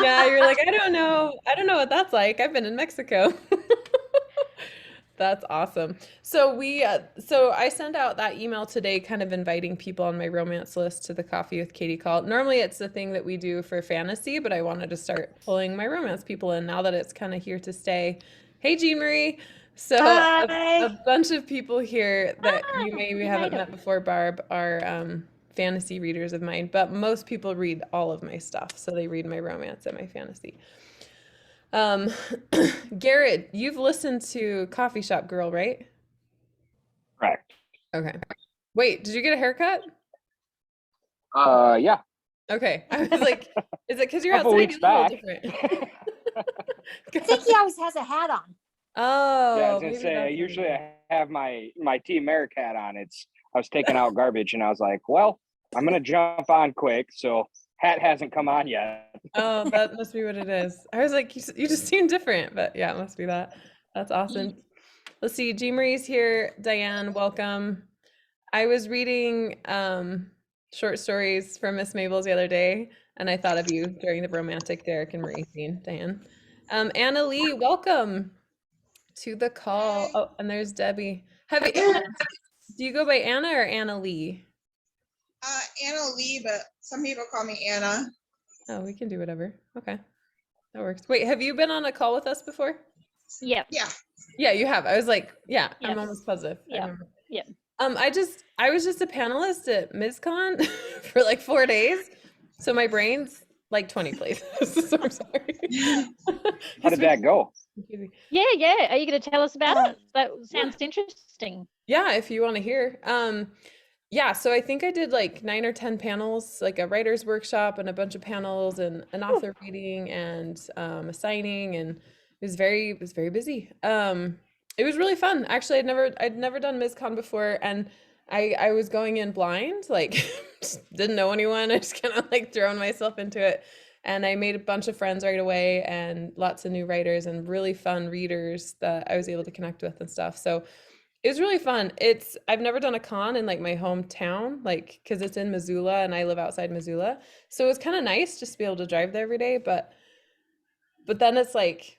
Yeah, you're like, I don't know what that's like. I've been in Mexico. That's awesome. So I sent out that email today, kind of inviting people on my romance list to the Coffee with Katie call. Normally, it's the thing that we do for fantasy, but I wanted to start pulling my romance people in now that it's kind of here to stay. Hey, Jean Marie. So a Hi. bunch of people here that you Ah, maybe you made haven't it. met before, Barb, are fantasy readers of mine, but most people read all of my stuff, so they read my romance and my fantasy. Um, Garrett, you've listened to Coffee Shop Girl, right? Correct. Okay. Wait, did you get a haircut? Yeah, Okay. I was like, is it because you're couple outside? You weeks look a little back. different. I think he always has a hat on. Yeah, I Oh, was gonna maybe say that's what it usually is. I have my Team Merrick hat on. I was taking out garbage and I was like, well, I'm gonna jump on quick, so hat hasn't come on yet. Oh, that must be what it is. I was like, you just seem different, but yeah, it must be that. That's awesome. Let's see. Jean Marie's here. Diane, welcome. I was reading short stories from Miss Mabel's the other day, and I thought of you during the romantic Derek and Marie scene, Diane. Anna Lee, welcome to the call. Hi. Oh, and there's Debbie. Do you go by Anna or Anna Lee? Anna Lee, but some people call me Anna. Oh, we can do whatever. Okay, that works. Wait, have you been on a call with us before? Yep. Yeah. Yeah, you have. I was like, yeah, I'm Yep. almost positive. I Yep. remember. Yep. I was just a panelist at MizCon for like 4 days. So my brain's like 20 places. So I'm sorry. How did that go? Yeah. Are you going to tell us about Uh, it? That sounds interesting. Yeah, if you want to hear. Yeah, so I think I did like 9 or 10 panels, like a writer's workshop and a bunch of panels and an author reading and a signing, and it was very busy. It was really fun. Actually, I'd never done MizCon before, and I was going in blind, like just didn't know anyone. I just kind of like thrown myself into it. And I made a bunch of friends right away and lots of new writers and really fun readers that I was able to connect with and stuff. So it was really fun. I've never done a con in like my hometown, like because it's in Missoula and I live outside Missoula. So it was kind of nice just to be able to drive there every day, but then it's like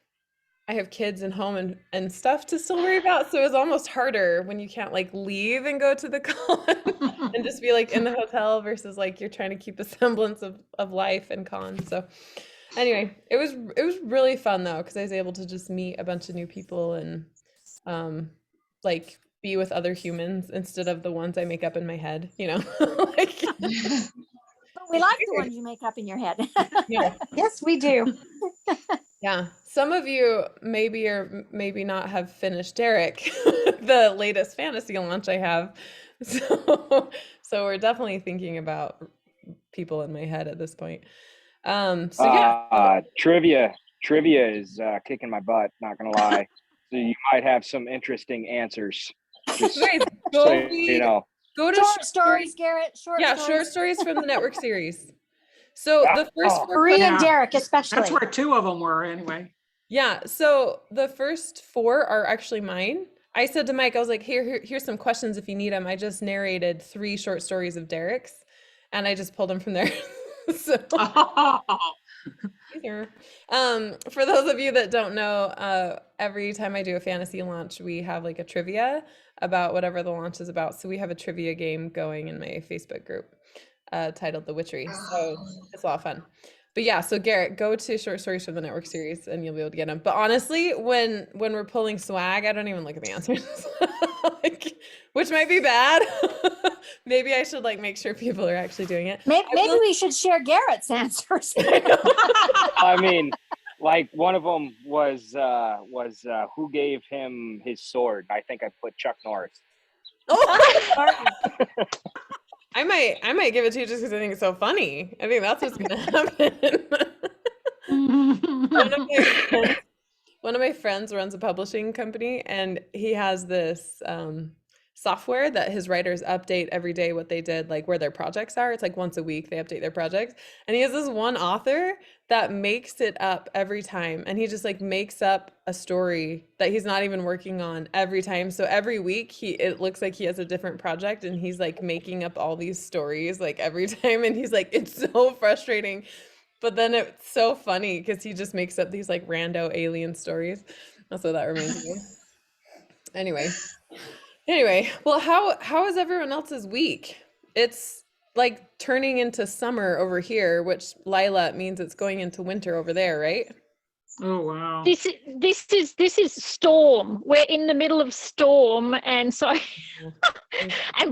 I have kids and home and stuff to still worry about. So it was almost harder when you can't like leave and go to the con and just be like in the hotel versus like you're trying to keep a semblance of life and con. So anyway, it was really fun though, because I was able to just meet a bunch of new people and like be with other humans instead of the ones I make up in my head, you know? Like But we like the ones you make up in your head. yeah. Yes, we do. Yeah. Some of you maybe or maybe not have finished Derek, the latest fantasy launch I have. So we're definitely thinking about people in my head at this point. So yeah. Trivia is kicking my butt. Not gonna lie. So you might have some interesting answers. Just Guys, so go you read, know. go to Short stories, Garrett. Short yeah, stories. short stories from the network series. So the first Oh. four Marie and Yeah. Derek, That's especially. where two of them were anyway. Yeah, so the first four are actually mine. I said to Mike, I was like, here's some questions if you need them. I just narrated 3 short stories of Derek's, and I just pulled them from there. So here. For those of you that don't know, every time I do a fantasy launch, we have like a trivia about whatever the launch is about. So we have a trivia game going in my Facebook group titled The Witchery. So it's a lot of fun. But yeah, so Garrett, go to short stories from the network series and you'll be able to get them. But honestly, when we're pulling swag, I don't even look at the answers. Like, which might be bad. Maybe I should like make sure people are actually doing it. Maybe we should share Garrett's answers. I mean, like one of them was who gave him his sword. I think I put Chuck Norris. Oh! I might give it to you just because I think it's so funny. I think that's what's gonna happen. One of my friends runs a publishing company, and he has this software that his writers update every day what they did, like where their projects are. It's like once a week they update their projects. And he has this one author that makes it up every time. And he just like makes up a story that he's not even working on every time. So every week it looks like he has a different project and he's like making up all these stories like every time. And he's like, it's so frustrating. But then it's so funny because he just makes up these like rando alien stories. That's what that reminds me of. Anyway, well, how is everyone else's week? It's like turning into summer over here, which Lila means it's going into winter over there, right? Oh, wow. This is storm. We're in the middle of storm, and so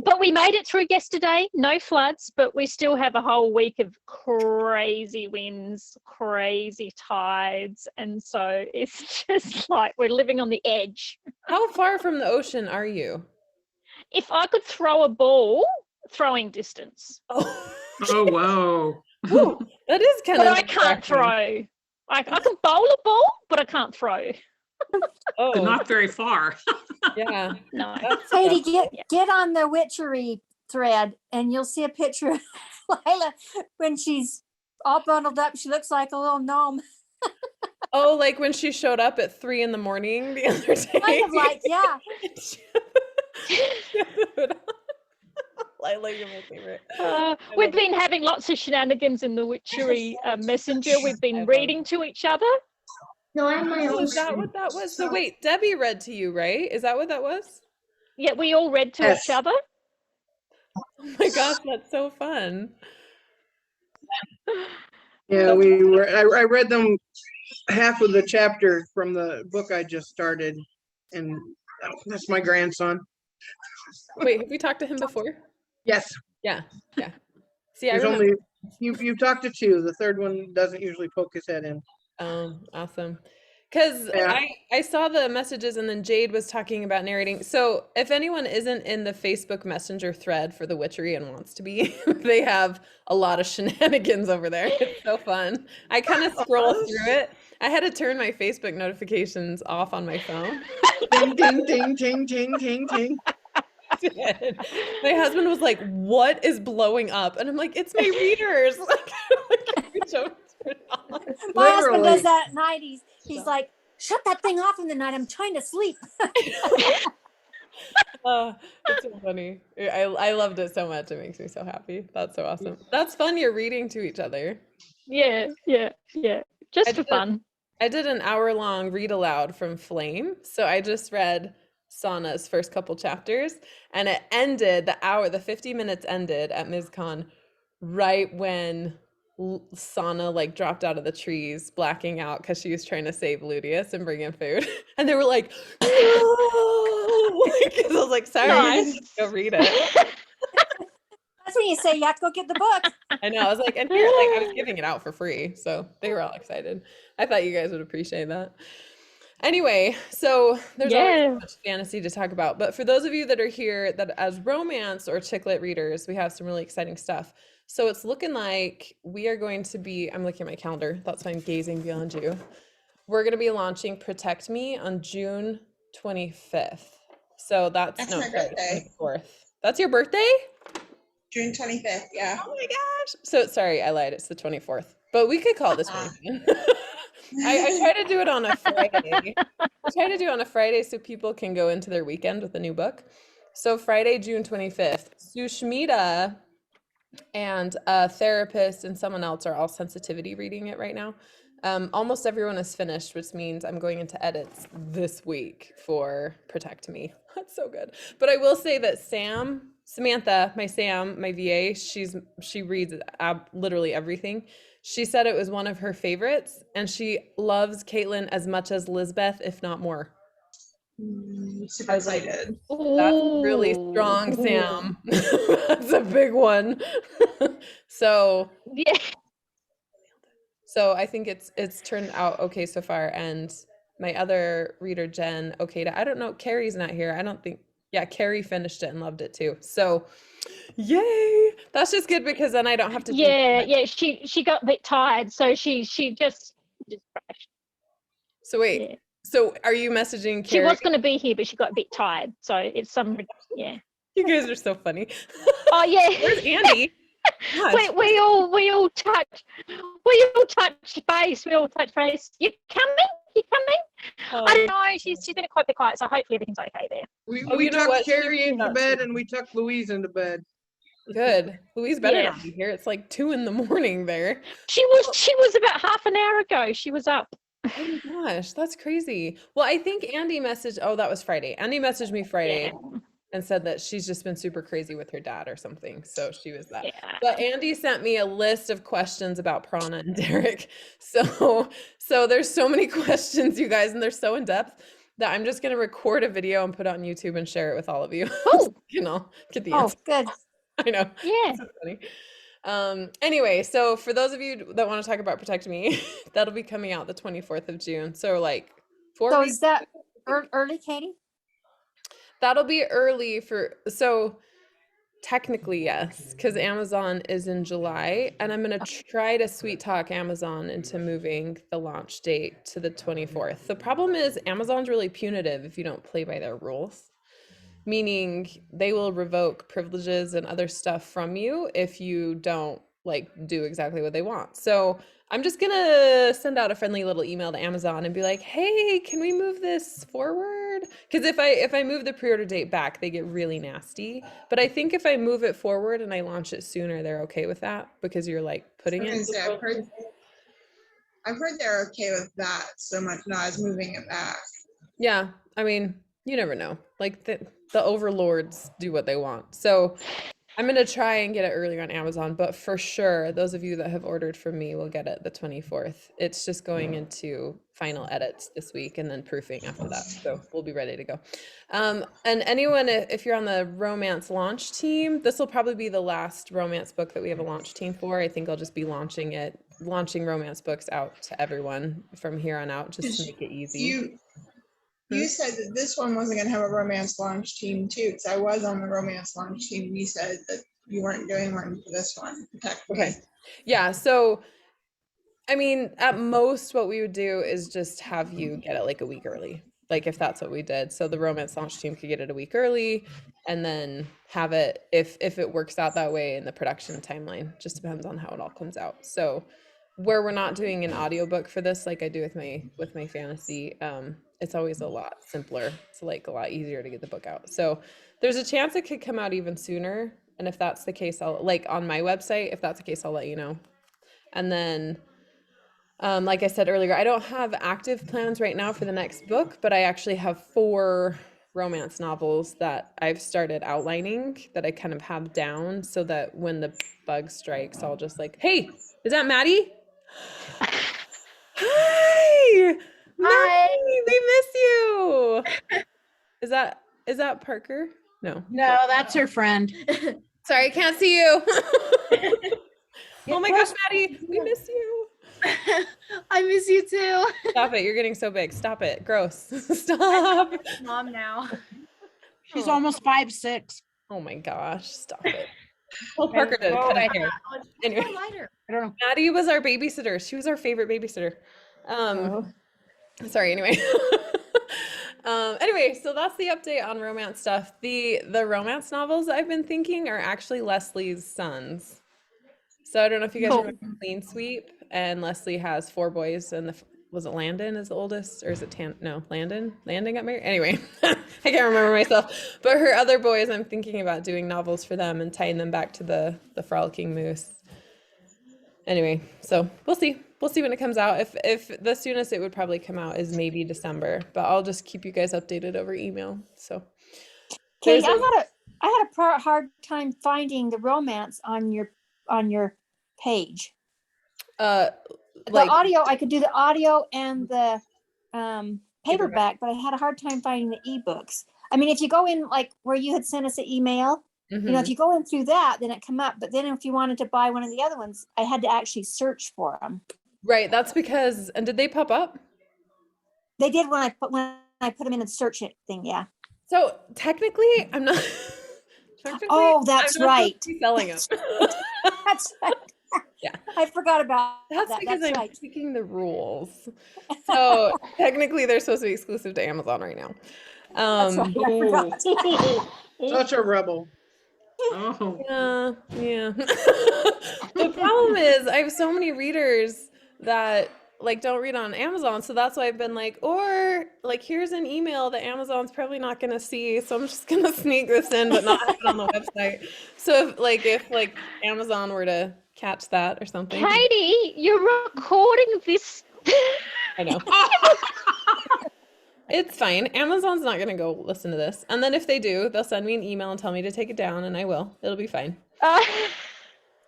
but we made it through yesterday. No floods, but we still have a whole week of crazy winds, crazy tides, and so it's just like we're living on the edge. How far from the ocean are you? If I could throw a ball, throwing distance, Oh, Oh, wow. Ooh, that is kind but of I can't throw. I can bowl a ball, but I can't throw. But Oh, not very far. yeah. No. That's Katie, tough. get on the witchery thread and you'll see a picture of Lila when she's all bundled up. She looks like a little gnome. Oh, like when she showed up at 3 in the morning the other day. Kind of like, yeah. Lila, you're my favorite. We've been having lots of shenanigans in the witchery messenger. We've I been love reading to each other. No, I have my Oh, own. is that what that was? So wait, Debbie read to you, right? Is that what that was? Yeah, we all read to Yes. each other. Oh my gosh, that's so fun. Yeah, we were. I read them half of the chapter from the book I just started, and that's my grandson. Wait, have we talked to him before? Yes, Yeah. See, I there's remember. only you've talked to two. The third one doesn't usually poke his head in. Awesome. Because Yeah. I saw the messages and then Jade was talking about narrating. So if anyone isn't in the Facebook Messenger thread for the Witchery and wants to be, they have a lot of shenanigans over there. It's so fun. I kind of scroll through it. I had to turn my Facebook notifications off on my phone. Ding, ding, ding, ding, ding, ding, ding. Did. My husband was like, "What is blowing up?" And I'm like, "It's my readers." Like, I don't turn it on. My husband Literally. does that at night. He's like, shut that thing off in the night. I'm trying to sleep. It's so funny. I loved it so much. It makes me so happy. That's so awesome. That's fun. You're reading to each other. Yeah. I Just for did- fun. I did an hour-long read aloud from Flame. So I just read Sana's first couple chapters, and it ended the 50 minutes ended at MizCon right when Sana like dropped out of the trees, blacking out because she was trying to save Ludius and bring in food. And they were like, "No!" Because I was like, "Sorry, Nice. go read it." That's when you say you have to go get the book. I know. I was like, and here, like, I was giving it out for free, so they were all excited. I thought you guys would appreciate that. Anyway, so there's always Yeah. so much fantasy to talk about, but for those of you that are here that as romance or chick lit readers, we have some really exciting stuff. So it's looking like we are going to be, I'm looking at my calendar, that's why I'm gazing beyond you. We're going to be launching Protect Me on June 25th. So that's That's no, my sorry, birthday. 24th. That's your birthday? June 25th, yeah. Oh my gosh. So sorry, I lied. It's the 24th. But we could call this one. I try to do it on a Friday. I try to do it on a Friday so people can go into their weekend with a new book. So Friday, June 25th, Sushmita and a therapist and someone else are all sensitivity reading it right now. Almost everyone is finished, which means I'm going into edits this week for Protect Me. That's so good. But I will say that Samantha, my VA, she reads literally everything. She said it was one of her favorites, and she loves Caitlin as much as Lisbeth, if not more. Super excited. That's really strong, Ooh. Sam. That's a big one. So Yeah. I think it's turned out okay so far. And my other reader, Jen Okada, I don't know, Carrie's not here. I don't think, yeah, Carrie finished it and loved it too. So yay! That's just good because then I don't have to think too much. She got a bit tired, so she just crashed. So wait, Yeah. so are you messaging She Carrie? was going to be here, but she got a bit tired. So it's yeah. You guys are so funny. Oh yeah. Where's Andy? Gosh. we all touch base. We all touch base. You coming? You coming? I don't know. She's been quite a bit quiet, so hopefully everything's okay there. We Oh, you know tucked what? She Carrie reached into out bed to- and we tucked Louise into bed. Good. Louise better Yeah. not be here. It's like 2 a.m. there. She was about half an hour ago. She was up. Oh my gosh, that's crazy. Well, I think Andy messaged, oh, that was Friday. Andy messaged me Friday Yeah. and said that she's just been super crazy with her dad or something. So she was that. Yeah. But Andy sent me a list of questions about Prana and Derek. So there's so many questions, you guys, and they're so in depth that I'm just gonna record a video and put it on YouTube and share it with all of you. Oh. You know, get the Oh, answer. good. I know. Yeah. So funny. Anyway, so for those of you that want to talk about Protect Me, that'll be coming out the 24th of June. So like 4 So weeks. is that early, Katie? That'll be early so technically yes, because Amazon is in July, and I'm gonna try to sweet talk Amazon into moving the launch date to the 24th. The problem is Amazon's really punitive if you don't play by their rules, meaning they will revoke privileges and other stuff from you if you don't like do exactly what they want. So I'm just gonna send out a friendly little email to Amazon and be like, hey, can we move this forward? Because if I move the pre-order date back, they get really nasty. But I think if I move it forward and I launch it sooner, they're okay with that because you're like putting I it. was gonna say, I've heard they're okay with that so much, not as moving it back. Yeah, I mean, you never know. Like the overlords do what they want. So I'm gonna try and get it earlier on Amazon, but for sure, those of you that have ordered from me will get it the 24th. It's just going into final edits this week and then proofing after that. So we'll be ready to go. And anyone, if you're on the romance launch team, this will probably be the last romance book that we have a launch team for. I think I'll just be launching romance books out to everyone from here on out, just to make it easy. You said that this one wasn't gonna have a romance launch team too, because I was on the romance launch team. You said that you weren't doing one for this one. Okay. Yeah. So, I mean, at most, what we would do is just have you get it like a week early, like if that's what we did. So the romance launch team could get it a week early, and then have it if it works out that way in the production timeline. Just depends on how it all comes out. So, where we're not doing an audiobook for this, like I do with my fantasy, it's always a lot simpler. It's like a lot easier to get the book out. So there's a chance it could come out even sooner. And if that's the case, I'll like on my website, if that's the case, I'll let you know. And then, like I said earlier, I don't have active plans right now for the next book, but I actually have 4 romance novels that I've started outlining that I kind of have down so that when the bug strikes, I'll just like, hey, is that Maddie? Hi, Maddie, we miss you. Is that Parker? No. No, that's her friend. Sorry, I can't see you. Oh my gosh, Maddie, we miss you. I miss you too. Stop it, you're getting so big. Stop it, gross. Stop. Mom now. She's Oh. almost 5'6". Oh my gosh, stop it. Well, Parker did cut her hair. Anyway, I don't know. Maddie was our babysitter. She was our favorite babysitter. Sorry, anyway. Anyway, so that's the update on romance stuff. The romance novels I've been thinking are actually Leslie's sons. So I don't know if you guys remember Clean Sweep, and Leslie has 4 boys, and was it Landon is the oldest, or is it Landon got married? Anyway, I can't remember myself. But her other boys, I'm thinking about doing novels for them and tying them back to the Frolicking Moose. Anyway, so we'll see when it comes out. If the soonest it would probably come out is maybe December, but I'll just keep you guys updated over email. So Katie, I had a hard time finding the romance on your page. The audio, I could do the audio and the paperback, but I had a hard time finding the ebooks. I mean, if you go in like where you had sent us an email, you know, if you go in through that, then it come up. But then if you wanted to buy one of the other ones, I had to actually search for them. Right, that's because, and did they pop up? They did when I put them in the search it thing, yeah. So technically, I'm not. Oh, that's I'm not right. supposed to be selling them. That's right. Yeah. I forgot about That's that. because That's I'm right. tweaking the rules. So technically, they're supposed to be exclusive to Amazon right now. That's right. I forgot. Such a rebel. Oh, Yeah. The problem is I have so many readers that like don't read on Amazon. So that's why I've been like, or like here's an email that Amazon's probably not gonna see. So I'm just gonna sneak this in, but not have it on the website. So if Amazon were to catch that or something. Katie, you're recording this. I know. It's fine. Amazon's not gonna go listen to this. And then if they do, they'll send me an email and tell me to take it down, and I will. It'll be fine.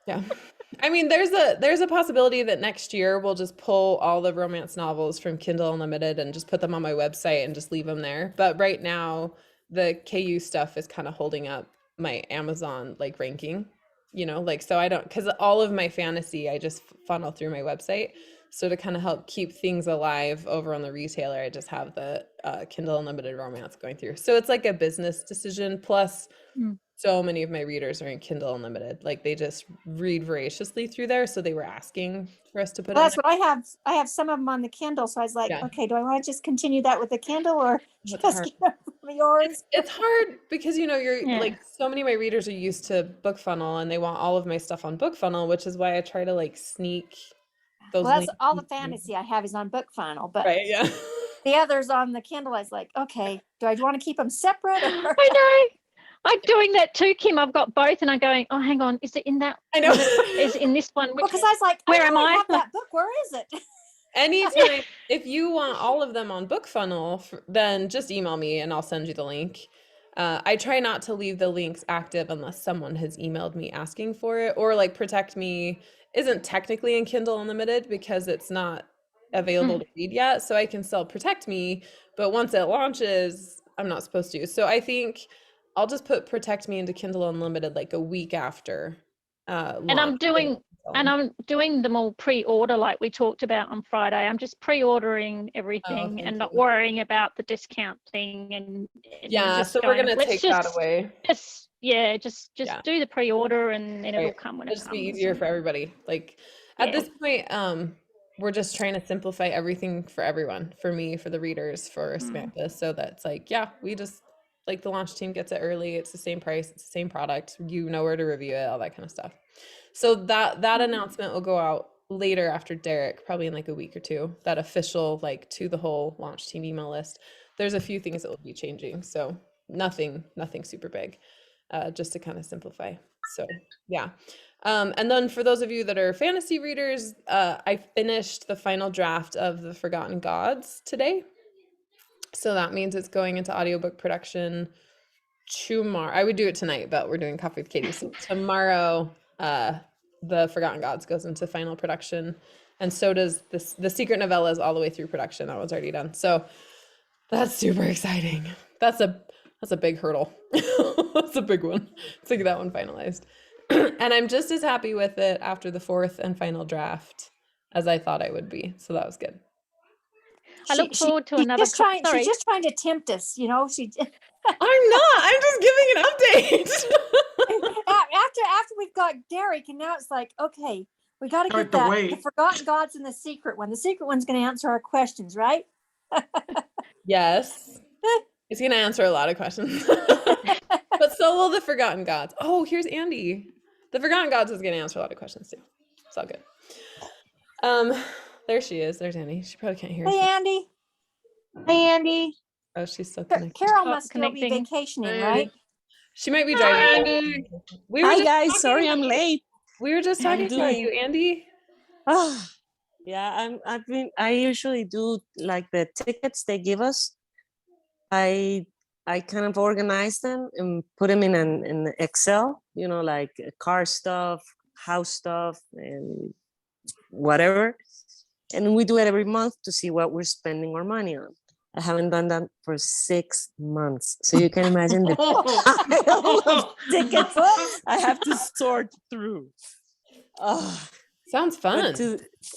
Yeah. I mean, there's a possibility that next year we'll just pull all the romance novels from Kindle Unlimited and just put them on my website and just leave them there. But right now, the KU stuff is kind of holding up my Amazon like ranking, so I don't, because all of my fantasy I just funnel through my website. So to kind of help keep things alive over on the retailer, I just have the Kindle Unlimited romance going through. So it's like a business decision. Plus, so many of my readers are in Kindle Unlimited. Like they just read voraciously through there. So they were asking for us to put Well, in. that's what I have. I have some of them on the Kindle. So I was like, Yeah. okay, do I want to just continue that with the Kindle or That's just hard. keep it from yours? It's hard because you're Yeah. like so many of my readers are used to BookFunnel and they want all of my stuff on BookFunnel, which is why I try to like sneak those Well, that's links all the into- fantasy I have is on BookFunnel, but Right, yeah. the others on the Kindle, I was like, okay, do I want to keep them separate? Or? I know. I'm doing that too, Kim. I've got both, and I'm going, oh, hang on, is it in that? I know. Is it in this one? Which Because I was like, Where I am know I? have that book. Where is it? Anytime, if you want all of them on BookFunnel, then just email me and I'll send you the link. I try not to leave the links active unless someone has emailed me asking for it, or like Protect Me isn't technically in Kindle Unlimited because it's not available to read yet. So I can still Protect Me, but once it launches, I'm not supposed to. So I think I'll just put Protect Me into Kindle Unlimited like a week after. And I'm doing them all pre-order like we talked about on Friday. I'm just pre-ordering everything thank and not you. worrying about the discount thing. And Yeah, just so we're going, gonna let's take just, that away. Just Yeah. do the pre-order and then it'll Right. come when It'll it just comes. be easier for everybody. Like at Yeah. this point, we're just trying to simplify everything for everyone, for me, for the readers, for Samantha. So that's like, yeah, we just like the launch team gets it early. It's the same price. It's the same product. You know where to review it, all that kind of stuff. So that announcement will go out later after Derek, probably in like a week or two. That official like to the whole launch team email list. There's a few things that will be changing. So nothing super big, just to kind of simplify. So yeah. And then for those of you that are fantasy readers, I finished the final draft of The Forgotten Gods today. So that means it's going into audiobook production tomorrow. I would do it tonight, but we're doing Coffee with Katie. So tomorrow, The Forgotten Gods goes into final production. And so does the Secret Novellas all the way through production. That one's already done. So that's super exciting. That's a big hurdle. That's a big one to get that one finalized. And I'm just as happy with it after the fourth and final draft as I thought I would be. So that was good. I look forward to another. She's just trying to tempt us, She I'm not. I'm just giving an update. after we've got Derek, and now it's like, okay, we got to Start get to the wait. Forgotten Gods and the secret one. The secret one's going to answer our questions, right? Yes. It's going to answer a lot of questions. But so will the Forgotten Gods. Oh, here's Andy. The Forgotten Gods is going to answer a lot of questions too. It's all good. There she is. There's Andy. She probably can't hear us. Hey, Andy. Hey, Andy. Oh, she's still connected. Carol Oh, must still be connecting. vacationing, right? She might be driving. We were Hi just guys, talking- sorry I'm late. We were just talking about you, Andy. Yeah, I usually do like the tickets they give us. I kind of organize them and put them in Excel, like car stuff, house stuff, and whatever. And we do it every month to see what we're spending our money on. I haven't done that for 6 months. So you can imagine the pile of tickets I have to sort through. Sounds fun.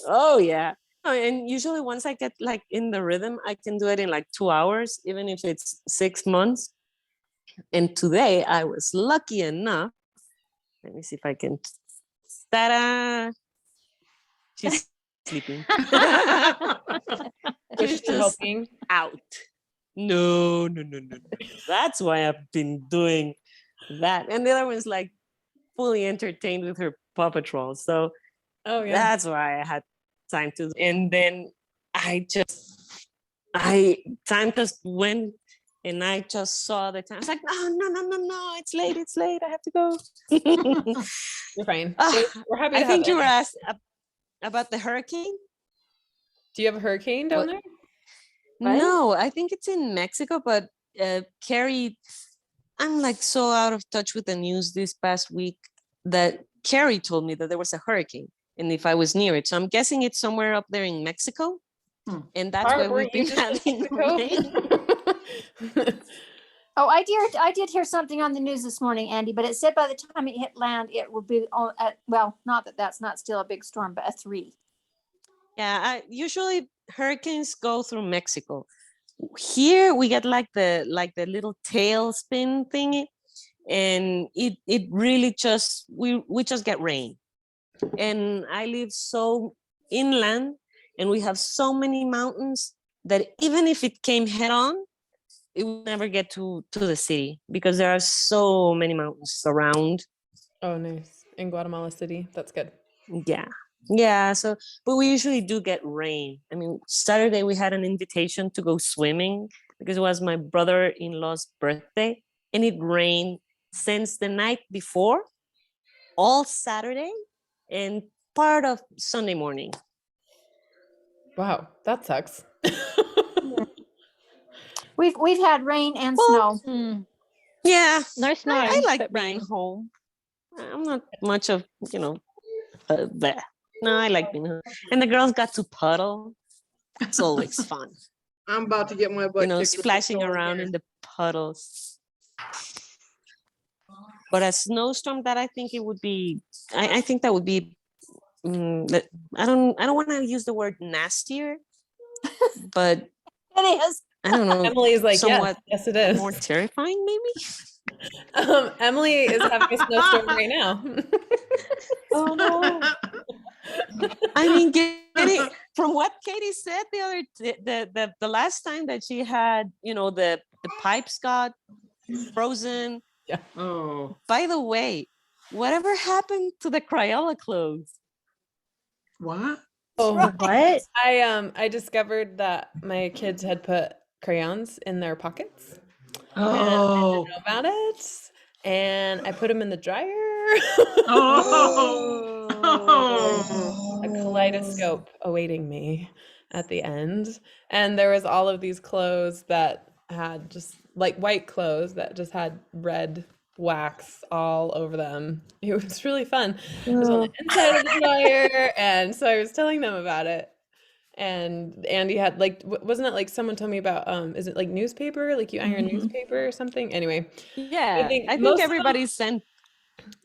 Oh yeah. And usually once I get like in the rhythm, I can do it in like 2 hours, even if it's 6 months. And today I was lucky enough. Let me see if I can. Ta-da! She's sleeping. Just helping out. No. That's why I've been doing that. And the other one's like fully entertained with her Paw Patrol. So Oh yeah. that's why I had time to, and then time just went, and I just saw the time. I was like, no, it's late, I have to go. You're fine. Ah, We're happy to I have think you were any. asked about the hurricane. Do you have a hurricane down What? there? No, I think it's in Mexico, but Carrie, I'm like so out of touch with the news this past week that Carrie told me that there was a hurricane and if I was near it. So I'm guessing it's somewhere up there in Mexico. And that's why Barb, we've weren't you been just in having rain. Mexico? Oh, I did hear something on the news this morning, Andy, but it said by the time it hit land, it would be, well, not that that's not still a big storm, but a 3. Yeah, usually hurricanes go through Mexico. Here we get like the little tailspin thingy, and it really just we just get rain. And I live so inland, and we have so many mountains that even if it came head on, it would never get to the city because there are so many mountains around. Oh, nice. In Guatemala City. That's good. Yeah, so but we usually do get rain. I mean, Saturday we had an invitation to go swimming because it was my brother-in-law's birthday, and it rained since the night before, all Saturday and part of Sunday morning. Wow, that sucks. We've had rain and Well, snow. Yeah, No snow. I like but being rain. home. I'm not much of, that. No, I like being home. And the girls got to puddle. It's always fun. I'm about to get my butt kicked with the Splashing snow around again. in the puddles. But a snowstorm, that I think it would be, I think that would be, I don't want to use the word nastier, but It is. I don't know. Emily's like, somewhat yes, it is. more terrifying, maybe. Emily is having a snowstorm right now. Oh no. I mean, from what Katie said the other the last time that she had, the pipes got frozen. Oh, By the way, whatever happened to the Crayola clothes? what? Oh, What? I discovered that my kids had put crayons in their pockets. Oh, Know about it, and I put them in the dryer. oh, oh. A kaleidoscope awaiting me at the end, and there was all of these clothes that had just like white clothes that just had red wax all over them. It was really fun. It was on the inside of the dryer, and so I was telling them about it. And Andy had like, wasn't it like someone told me about, is it like newspaper? Like you iron newspaper or something? Anyway, Yeah, I most think of them- everybody sent.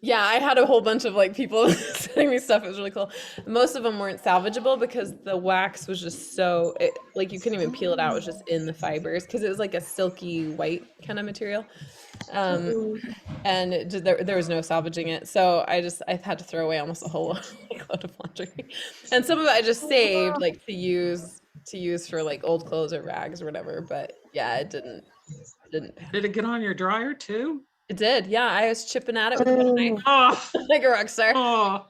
yeah, I had a whole bunch of like people sending me stuff. It was really cool. Most of them weren't salvageable because the wax was just so, like you couldn't even peel it out. It was just in the fibers because it was like a silky white kind of material. And it just, there was no salvaging it. So I had to throw away almost a whole like, load of laundry. And some of it I just saved like to use for like old clothes or rags or whatever. But yeah, it didn't. Did it get on your dryer too? It did. Yeah, I was chipping at it with a butter knife Oh, like a rock star. oh,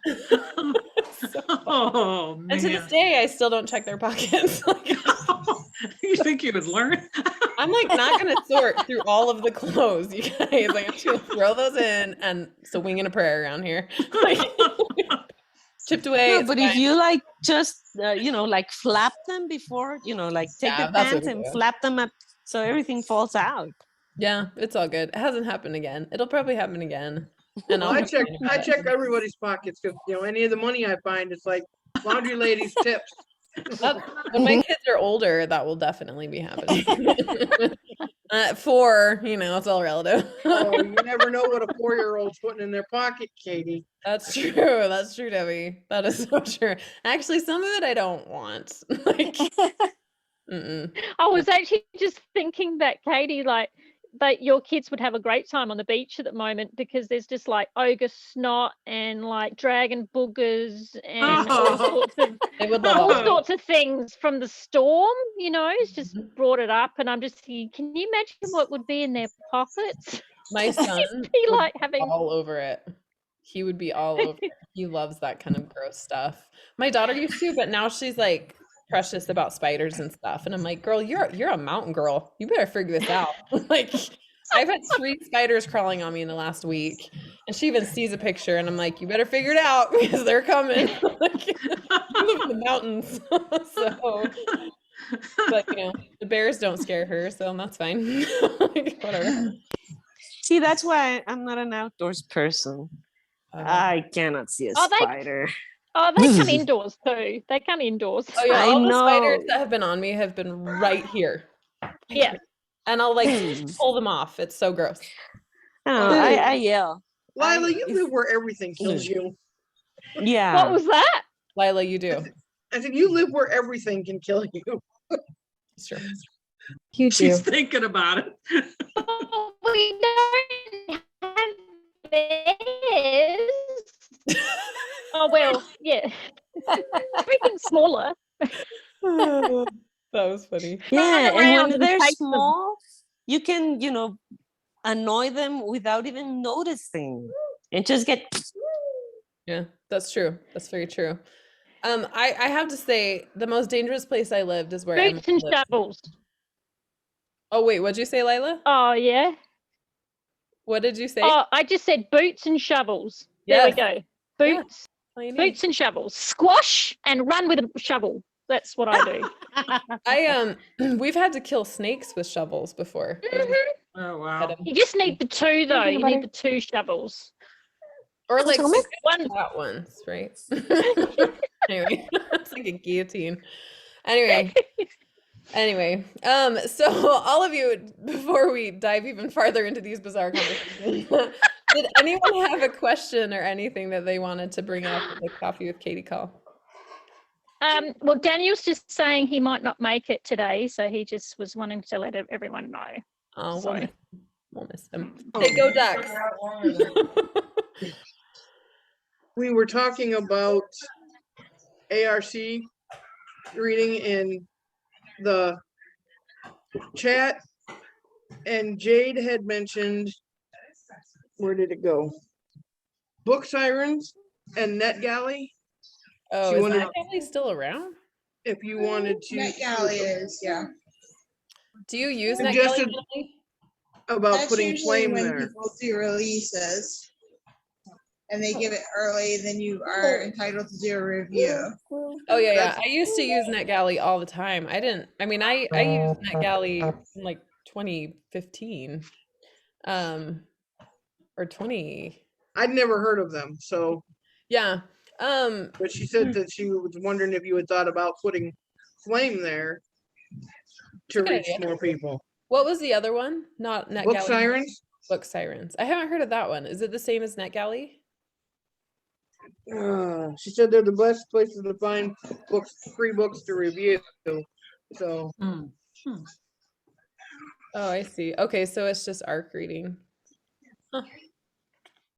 So oh, and to this man. day, I still don't check their pockets. Like, You think you would learn? I'm like not gonna sort through all of the clothes, you guys. Like I'm just gonna throw those in, and it's a wing and a prayer around here. Like, chipped away. No, it's but if fine. you like just like flap them before, like take Yeah, the that's what pants we and do. flap them up so everything falls out. Yeah, it's all good. It hasn't happened again. It'll probably happen again. And Well, I'll I check complain about it. everybody's pockets because any of the money I find, it's like laundry ladies tips. When my kids are older, that will definitely be happening. 4, it's all relative. Oh, you never know what a 4-year-old's putting in their pocket, Katie. That's true. That's true, Debbie. That is so true. Actually, some of it I don't want. Like, I was actually just thinking that, Katie, like, that your kids would have a great time on the beach at the moment because there's just like ogre snot and like dragon boogers and they would love all all sorts of things from the storm. It's just brought it up, and I'm just thinking, can you imagine what would be in their pockets? My son Be would like be having all over it. he would be all over it. He loves that kind of gross stuff. My daughter used to, but now she's like precious about spiders and stuff. And I'm like, girl, you're a mountain girl. You better figure this out. Like, I've had 3 spiders crawling on me in the last week, and she even sees a picture, and I'm like, you better figure it out because they're coming. Like, you live in the mountains. So, but you know, the bears don't scare her, so that's fine. Like, whatever. See, that's why I'm not an outdoors person. I cannot see a spider. They come indoors too. They come indoors. Oh yeah, I all the know. spiders that have been on me have been right here. Yeah. And I'll like pull them off. It's so gross. I yell. Lila, you live where everything kills you. Yeah. What was that? Lila, you do. I said you live where everything can kill you. It's true. You She's thinking about it. Oh, we don't have bears. Oh well, yeah. Everything's smaller. That was funny. Yeah, around and when and they're take them. small, you can, annoy them without even noticing and just get. Yeah, that's true. That's very true. I have to say the most dangerous place I lived is where Boots and Emily lived. shovels. Oh wait, what'd you say, Lila? Oh yeah. What did you say? Oh, I just said boots and shovels. There we Yes. go. Boots, All you need. boots and shovels. Squash and run with a shovel. That's what I do. We've had to kill snakes with shovels before. Oh, wow. You just need the 2 though. You Butter. need the 2 shovels. Or like Tell me. One. flat ones, right? Anyway, it's like a guillotine. Anyway, so all of you, before we dive even farther into these bizarre conversations, did anyone have a question or anything that they wanted to bring up at the Coffee with Katie call? Well, Daniel's just saying he might not make it today, so he just was wanting to let everyone know. Oh, Sorry. we'll miss him. Hey, go Ducks! We were talking about ARC reading in the chat, and Jade had mentioned, where did it go? Book Sirens and NetGalley. Oh, You is wanna- that family still around? If you wanted to NetGalley is, yeah. Do you use Suggested- NetGalley? Emily? about That's putting usually flame when there. people do releases. And they give it early, then you are entitled to do a review. Oh yeah. I used to use NetGalley all the time. I used NetGalley in like 2015. Or 20. I'd never heard of them, so, Yeah. but she said that she was wondering if you had thought about putting flame there to Good reach idea. more people. What was the other one? Not NetGalley. Book Sirens? Book Sirens. I haven't heard of that one. Is it the same as NetGalley? She said they're the best places to find books, free books to review. So Mm. Oh, I see. Okay, so it's just ARC reading.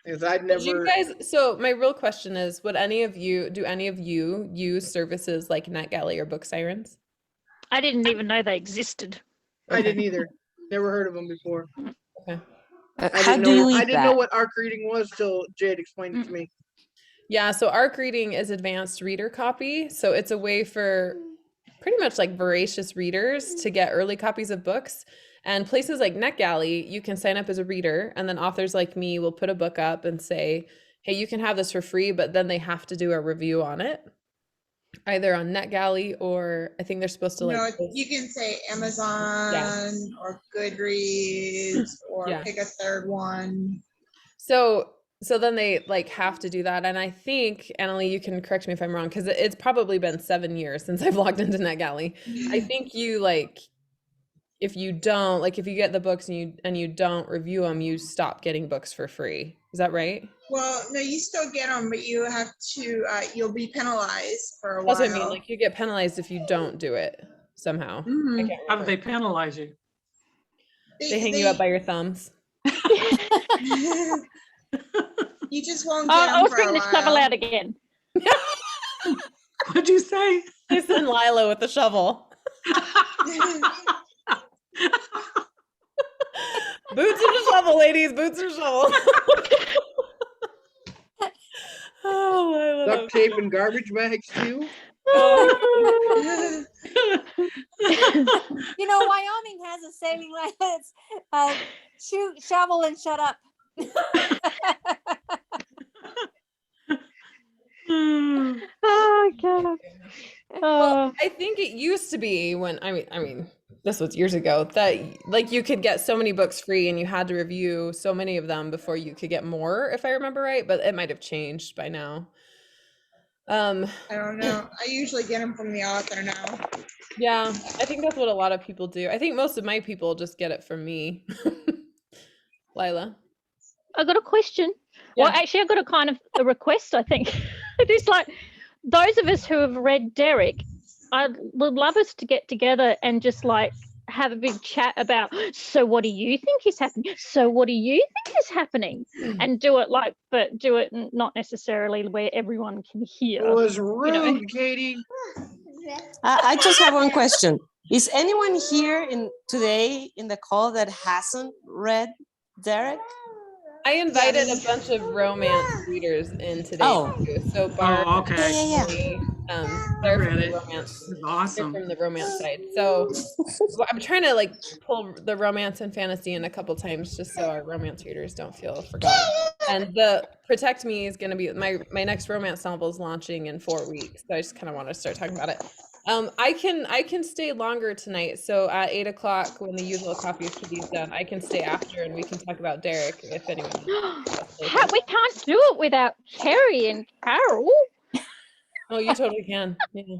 because I'd Did you never, guys, so my real question is, do any of you use services like NetGalley or Book Sirens? I didn't even know they existed. I didn't either. Never heard of them before. Okay. I How didn't do you know, eat I didn't know that? what ARC reading was till Jade explained it to me. Yeah, so ARC reading is advanced reader copy. So it's a way for pretty much like voracious readers to get early copies of books. And places like NetGalley, you can sign up as a reader, and then authors like me will put a book up and say, hey, you can have this for free, but then they have to do a review on it, either on NetGalley or I think they're supposed to No, like. you can say Amazon or Goodreads or Yeah. pick a third one. So then they like have to do that. And I think, Annalie, you can correct me if I'm wrong, because it's probably been 7 years since I've logged into NetGalley. I think you like, if you don't, like if you get the books and you don't review them, you stop getting books for free. Is that right? Well, no, you still get them, but you have to, you'll be penalized for a That's while. what I mean. Like you get penalized if you don't do it somehow. I Mhm. can't How do remember. they penalize you? They hang you up by your thumbs. You just won't get Oh, I them was for bringing a the shovel while. out again. What'd you say? They send Lila with the shovel. Boots and a shovel, ladies. Boots and a shovel. Oh, I love Duct tape and garbage bags too. Oh. You know, Wyoming has a saying like it's shoot, shovel, and shut up. Oh god. Well, Oh, I think it used to be when I mean this was years ago that like you could get so many books free and you had to review so many of them before you could get more, if I remember right, but it might have changed by now. I don't know. I usually get them from the author now. Yeah, I think that's what a lot of people do. I think most of my people just get it from me. Lila. I got a question. Well, Yeah. actually, I got a kind of a request, I think. It's like those of us who have read Derek, I would love us to get together and just like have a big chat about, so what do you think is happening? So what do you think is happening? And do it like, but do it not necessarily where everyone can hear. It was rude, Katie. I just have one question. Is anyone here today in the call that hasn't read Derek? I invited a bunch of romance readers in today Oh. too. So Barb, Oh, okay. Emily, they're from read the it. romance. It's They're awesome. from the romance side. So I'm trying to like pull the romance and fantasy in a couple times just so our romance readers don't feel forgotten. And the Protect Me is going to be my next romance novel is launching in 4 weeks. So I just kind of want to start talking about it. I can stay longer tonight. So at 8 o'clock when the usual coffee should be done, I can stay after and we can talk about Derek if anyone. We can't do it without Kerry and Carol. Oh, you totally can. Yeah.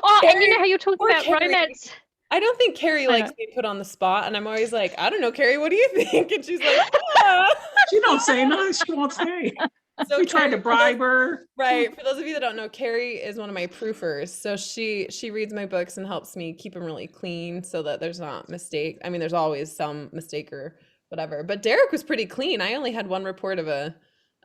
Oh, and you Carrie- know how you're talking poor about Carrie. romance. I don't think Carrie I likes know. being put on the spot, and I'm always like, I don't know, Carrie, what do you think? And she's like, ah. She don't say nothing. She won't say. So We tried to Carrie, bribe her. right. For those of you that don't know, Carrie is one of my proofers. So she reads my books and helps me keep them really clean so that there's not mistake. I mean, there's always some mistake or whatever. But Derek was pretty clean. I only had one report of a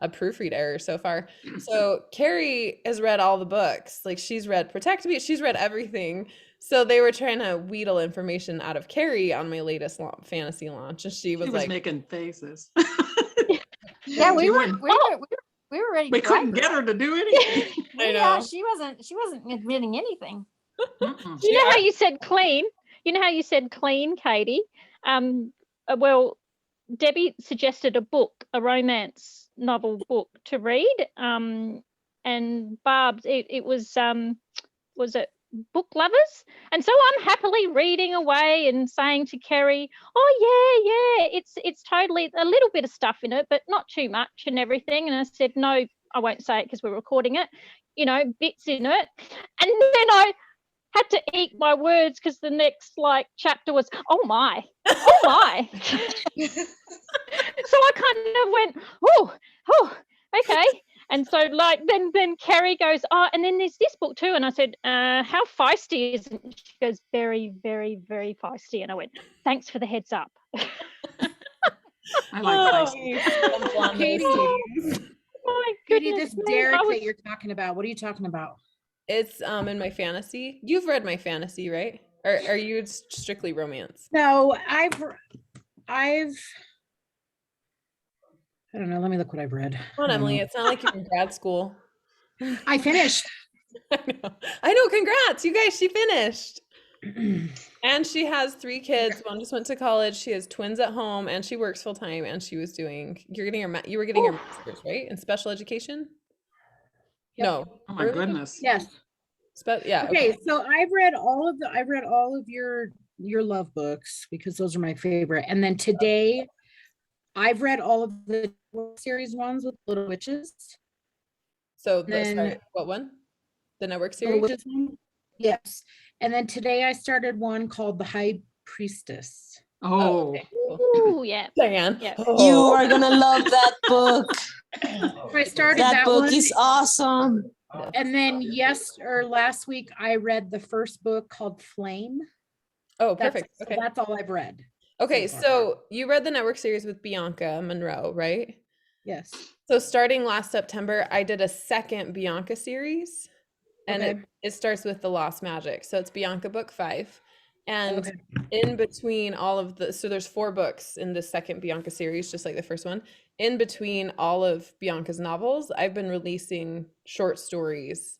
proofread error so far. So Carrie has read all the books. Like she's read Protect Me. She's read everything. So they were trying to wheedle information out of Carrie on my latest fantasy launch, and she was like, making faces. Yeah, we You were wouldn't- we were ready. We to couldn't bribe get her to do anything. I Yeah, know. she wasn't admitting anything. Mm-mm. You know how you said clean? You know how you said clean, Katie? Well, Debbie suggested a book, a romance novel book to read. And Barb's, it was it Book Lovers? And so I'm happily reading away and saying to Kerry, oh yeah, it's totally a little bit of stuff in it, but not too much and everything. And I said, no, I won't say it because we're recording it, you know, bits in it. And then I had to eat my words because the next like chapter was, oh my. So I kind of went, oh, okay. And so like then Kerry goes, oh, and then there's this book too. And I said, how feisty is it? She goes, very, very, very feisty. And I went, thanks for the heads up. I like feisty. Katie, My Katie, goodness this me, Derek I was- that you're talking about, what are you talking about? It's in my fantasy. You've read my fantasy, right? Or are you strictly romance? No, I've I don't know. Let me look what I've read. Come on, I don't Emily. know. It's not like you're in grad school. I finished. I know. Congrats, you guys. She finished. And she has 3 kids. One just went to college. She has twins at home, and she works full time. And she was doing. You were getting your master's, right, in special education? Yep. No. Oh my early? goodness. Yes. Yeah. Okay, so I've read all of your love books because those are my favorite. And then today I've read all of the series ones with Little Witches. So Then- sorry, what one? The network Little series? Witches one? Yes. And then today I started one called The High Priestess. Oh, okay, cool. Ooh, yeah. Diane. Yeah. You are gonna love that book. I started That that book one. is awesome. And then last week I read the first book called Flame. Oh, That's, perfect. Okay. That's all I've read. Okay, so far. so you read the network series with Bianca Monroe, right? Yes. So starting last September, I did a second Bianca series, and Okay. it starts with The Lost Magic. So it's Bianca book 5. And Okay. in between all of the, so there's 4 books in the second Bianca series, just like the first one. In between all of Bianca's novels, I've been releasing short stories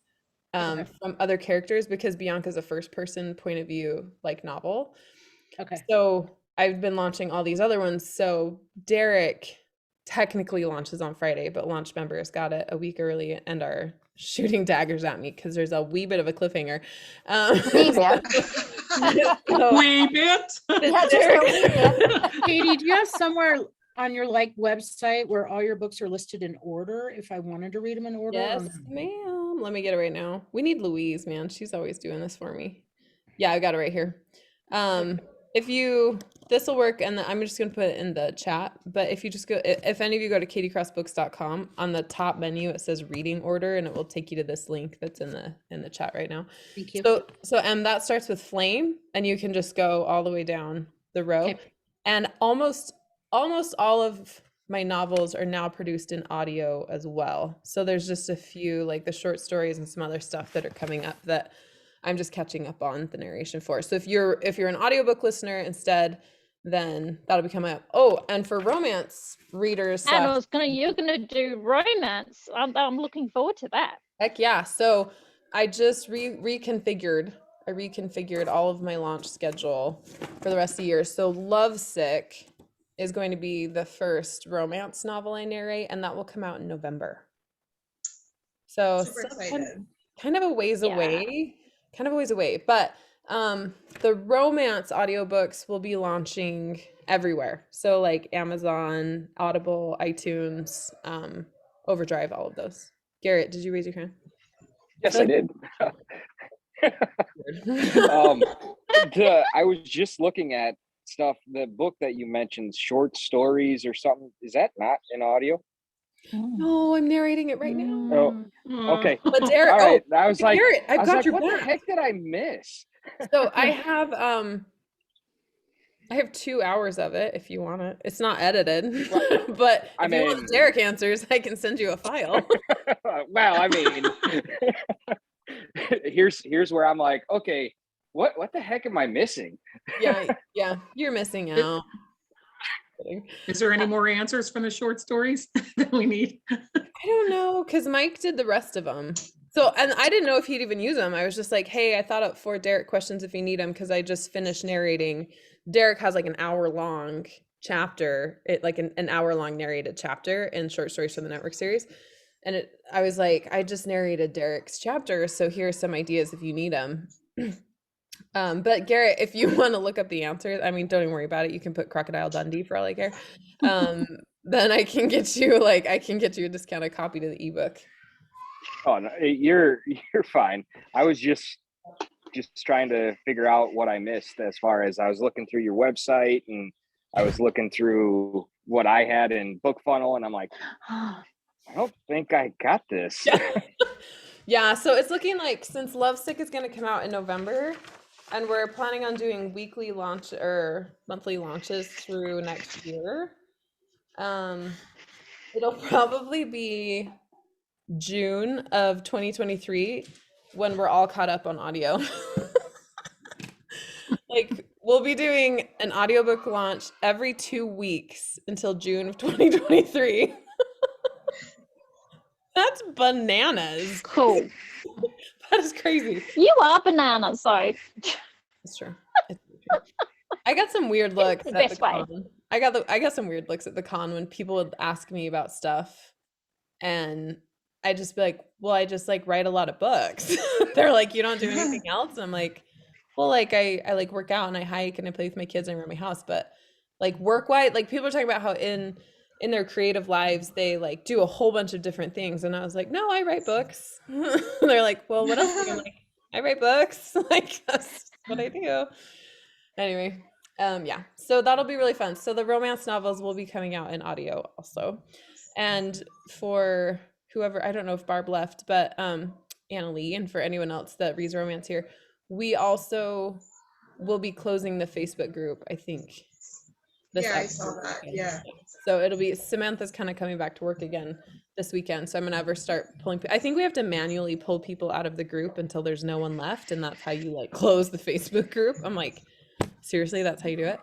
Okay. from other characters because Bianca's a first person point of view like novel. Okay. So I've been launching all these other ones. So Derek technically launches on Friday, but launch members got it a week early and are shooting daggers at me because there's a wee bit of a cliffhanger. Wee bit. so Wee bit. Yeah, just a wee bit. Katie, do you have somewhere on your like website where all your books are listed in order if I wanted to read them in order? or Yes, no? ma'am. Let me get it right now. We need Louise, man. She's always doing this for me. Yeah, I got it right here. If you, this will work, and I'm just gonna put it in the chat. But if you just go, if any of you go to katiecrossbooks.com, on the top menu it says reading order, and it will take you to this link that's in the chat right now. Thank you. So that starts with Flame, and you can just go all the way down the row, Okay. and almost all of my novels are now produced in audio as well. So there's just a few, like the short stories and some other stuff that are coming up that I'm just catching up on the narration for. So if you're an audiobook listener instead, then that'll be coming up. Oh, and for romance readers, And you're gonna do romance. I'm looking forward to that. heck yeah. So I just reconfigured all of my launch schedule for the rest of the year. So Lovesick is going to be the first romance novel I narrate, and that will come out in November. So Super still excited. kind of a ways Yeah. away, but the romance audiobooks will be launching everywhere. So like Amazon, Audible, iTunes, Overdrive, all of those. Garrett, did you raise your hand? Yes, I did. I was just looking at stuff. The book that you mentioned, short stories or something, is that not in audio? No, I'm narrating it right now. Oh, okay. But Derek, All right. I was like, Garrett, I've got your what the back. heck did I miss? So I have 2 hours of it if you want it. It's not edited, but I if you want mean- Derek answers, I can send you a file. Well, I mean, here's where I'm like, okay, what the heck am I missing? yeah, you're missing out. Is there any more answers from the short stories that we need? I don't know, because Mike did the rest of them. So, and I didn't know if he'd even use them. I was just like, hey, I thought up 4 Derek questions if you need them, because I just finished narrating. Derek has like an hour-long chapter, an hour-long narrated chapter in Short Stories from the Network series. And I was like, I just narrated Derek's chapter, so here's some ideas if you need them. But Garrett, if you want to look up the answers, I mean, don't even worry about it. You can put Crocodile Dundee for all I care. Then I can get you a discounted copy to the ebook. Oh no, you're fine. I was just trying to figure out what I missed as far as I was looking through your website and I was looking through what I had in BookFunnel, and I'm like, I don't think I got this. Yeah, so it's looking like, since Lovesick is going to come out in November, and we're planning on doing weekly launch or monthly launches through next year, it'll probably be June of 2023 when we're all caught up on audio. Like, we'll be doing an audiobook launch every 2 weeks until June of 2023. That's bananas. Cool. That is crazy. You are bananas, though. It's true. It's true. I got some weird looks the at the best way. con. I got some weird looks at the con when people would ask me about stuff, and I just be like, "Well, I just like write a lot of books." They're like, "You don't do anything else?" And I'm like, "Well, like I like work out and I hike and I play with my kids and I run my house, but like work-wise, like people are talking about how in their creative lives they like do a whole bunch of different things." And I was like, "No, I write books." They're like, "Well, what else?" I'm like, "I write books." Like, that's what I do. Anyway, yeah, so that'll be really fun. So the romance novels will be coming out in audio also. And for whoever, I don't know if Barb left, but Anna Lee, and for anyone else that reads romance here, we also will be closing the Facebook group, I think. Yeah, I saw that. weekend. Yeah. So it'll be, Samantha's kind of coming back to work again this weekend. So I'm gonna have her start pulling, I think we have to manually pull people out of the group until there's no one left. And that's how you like close the Facebook group. I'm like, seriously, that's how you do it.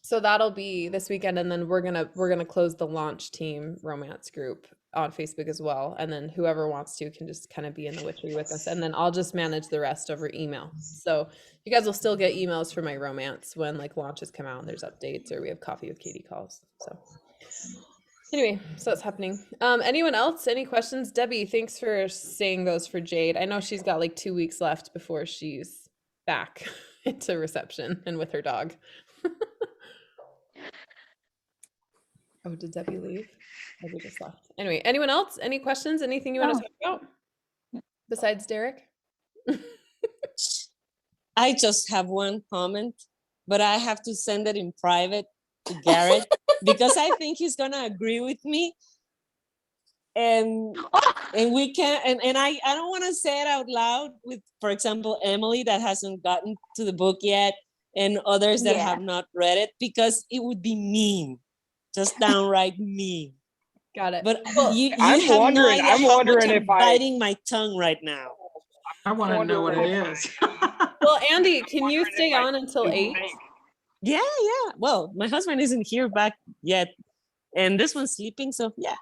So that'll be this weekend, and then we're gonna close the launch team romance group on Facebook as well, and then whoever wants to can just kind of be in the witchery with us, and then I'll just manage the rest over email. So you guys will still get emails for my romance when like launches come out and there's updates, or we have coffee with Katie calls. So anyway, so that's happening. Anyone else? Any questions? Debbie, thanks for saying those for Jade. I know she's got like 2 weeks left before she's back into reception and with her dog. Oh, did Debbie leave? Debbie just left. Anyway, anyone else? Any questions? Anything you want to talk about besides Derek? I just have one comment, but I have to send it in private to Garrett because I think he's gonna agree with me. And we can and I don't want to say it out loud with, for example, Emily that hasn't gotten to the book yet and others that have not read it, because it would be mean. Just downright mean. Got it. But Well, you I'm have wondering- no idea I'm how wondering much if I'm I- biting my tongue right now. I want to know what it is. Well, Andy, can you stay on until 8? Yeah. Well, my husband isn't here back yet, and this one's sleeping, so yeah.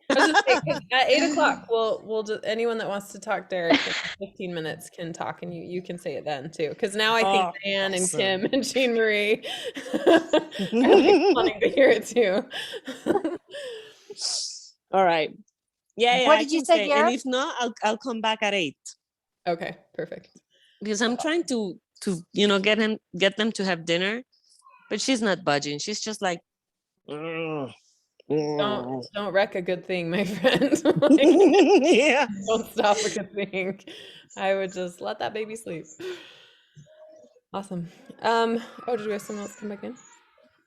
I was just saying, 'cause at 8 o'clock, we'll just, anyone that wants to talk Derek in 15 minutes can talk, and you can say it then too. Because now I think Anne and awesome. Kim and Jean Marie are like wanting to hear it too. All right. Yeah. What I did you can say, And Garrett? if not, I'll come back at 8 Okay, perfect. because I'm trying to get them to have dinner, but she's not budging. She's just like, Don't wreck a good thing, my friend. Like, yeah. don't stop a good thing. I would just let that baby sleep. Awesome. Oh, did we have someone else come back in?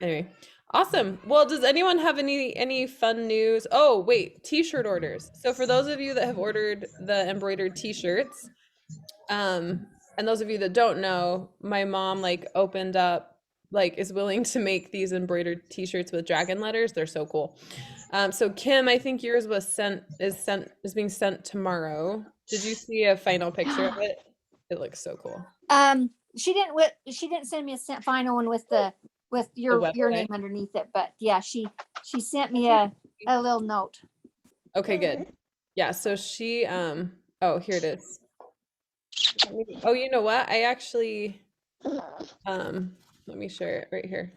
Anyway, awesome. Well, does anyone have any fun news? Oh, wait, t-shirt orders. So for those of you that have ordered the embroidered t-shirts, and those of you that don't know, my mom opened up, is willing to make these embroidered t-shirts with dragon letters. They're so cool. So Kim, I think yours is being sent tomorrow. Did you see a final picture of it? It looks so cool. She didn't send me a final one with your name underneath it, but yeah, she sent me a little note. Okay, good. Yeah, so she oh, here it is. Oh, you know what? I actually let me share it right here.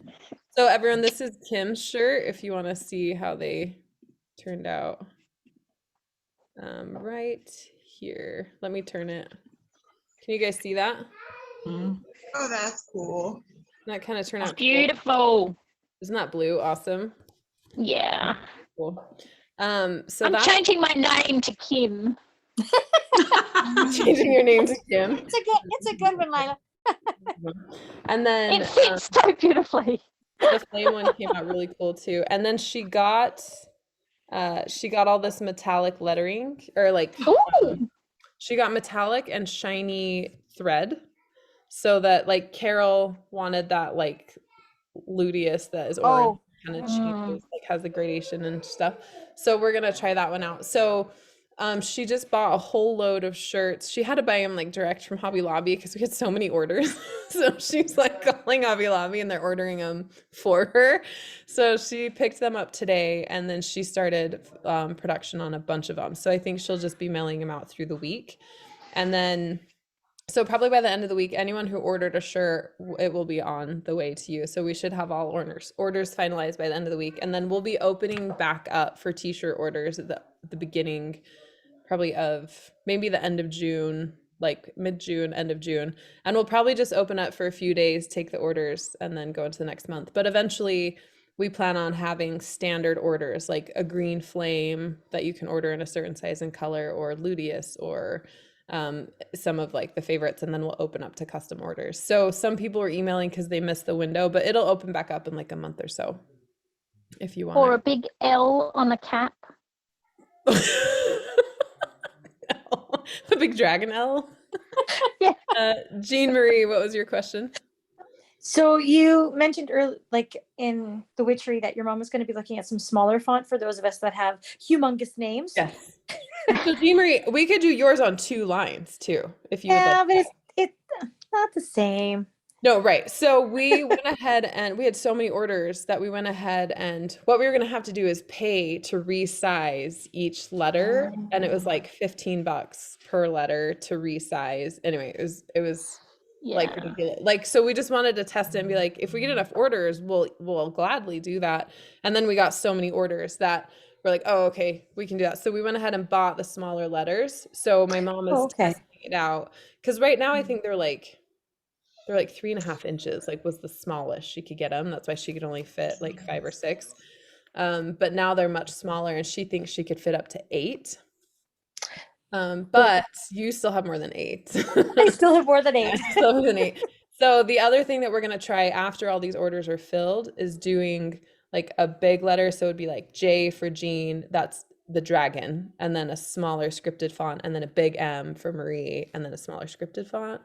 So everyone, this is Kim's shirt if you want to see how they turned out. Right here. Let me turn it. Can you guys see that? Mm-hmm. Oh, that's cool. That kind of turned out cool. Beautiful. Isn't that blue awesome? Yeah. Cool. So I'm changing my name to Kim. changing your name to Kim. It's a good one, Lila. And then It fits so beautifully. the flame one came out really cool too. And then she got all this metallic lettering, or she got metallic and shiny thread, so that Carol wanted that luteus that is orange, kind of changes, has the gradation and stuff. So we're gonna try that one out. So she just bought a whole load of shirts. She had to buy them direct from Hobby Lobby because we had so many orders. So she's calling Hobby Lobby and they're ordering them for her. So she picked them up today, and then she started production on a bunch of them. So I think she'll just be mailing them out through the week. And then, so probably by the end of the week, anyone who ordered a shirt, it will be on the way to you. So we should have all orders finalized by the end of the week. And then we'll be opening back up for t-shirt orders at the beginning, probably of maybe the end of June, mid-June, end of June. And we'll probably just open up for a few days, take the orders, and then go into the next month. But eventually we plan on having standard orders, like a green flame that you can order in a certain size and color, or luteus, or some of the favorites, and then we'll open up to custom orders. So some people are emailing because they missed the window, but it'll open back up in a month or so if you want. Or a big L on a cap. The big dragon L. Yeah. Jean Marie, what was your question? So you mentioned earlier, in the witchery, that your mom was going to be looking at some smaller font for those of us that have humongous names. Yes. So Jean Marie, we could do yours on 2 lines too, if you would Yeah, like but that. it's not the same. No, right. So we went ahead and we had so many orders that we went ahead and what we were going to have to do is pay to resize each letter. And it was like $15 per letter to resize. Anyway, it was like Yeah. ridiculous. Like, so we just wanted to test it and be like, if we get enough orders, we'll gladly do that. And then we got so many orders that we're like, oh, okay, we can do that. So we went ahead and bought the smaller letters. So my mom is testing it out. Because right now I think they're like 3.5 inches, like was the smallest she could get them. That's why she could only fit like 5 or 6. But now they're much smaller and she thinks she could fit up to 8. But you still have more than 8. I still have more than 8. Still have more than 8. So the other thing that we're going to try after all these orders are filled is doing like a big letter. So it'd be like J for Jean, that's the dragon, and then a smaller scripted font, and then a big M for Marie, and then a smaller scripted font.